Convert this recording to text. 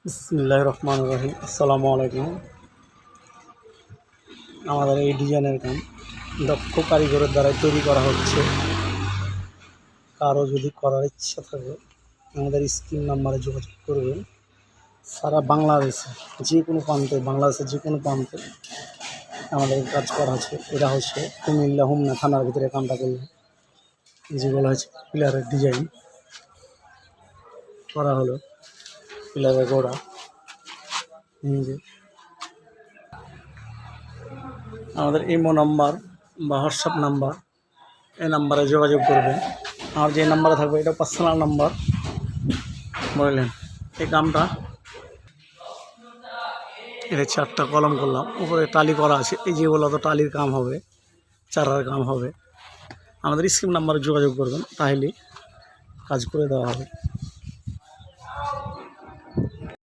বিসমিল্লাহির রহমানির রহিম। আসসালামু আলাইকুম। আমাদের এই ডিজাইনের কাম দক্ষ কারিগরের দ্বারাই তৈরি করা হচ্ছে। কারো যদি করার ইচ্ছা থাকে আমাদের স্ক্রিন নাম্বারে যোগাযোগ করবেন। সারা বাংলাদেশে যে কোনো প্রান্তে, বাংলাদেশের যে কোনো প্রান্তে আমাদের কাজ করা আছে। এটা হচ্ছে কুমিল্লা হোমনা থানার ভিতরে কামটা করলে যেগুলো হচ্ছে পিলারের ডিজাইন করা হলো, পিলারের গোড়া নিজে। আমাদের ইমো নাম্বার বা হোয়াটসঅ্যাপ নাম্বার, এই নাম্বারে যোগাযোগ করবেন। আর যে নাম্বারে থাকবে এটা পার্সোনাল নাম্বার, বুঝলেন। এই কামটা এটা 4টা কলম করলাম, উপরে টালি করা আছে। এই যেগুলো তো টালির কাম হবে, চারার কাম হবে। আমাদের স্ক্রিন নাম্বারে যোগাযোগ করবেন, তাহলে কাজ করে দেওয়া হবে।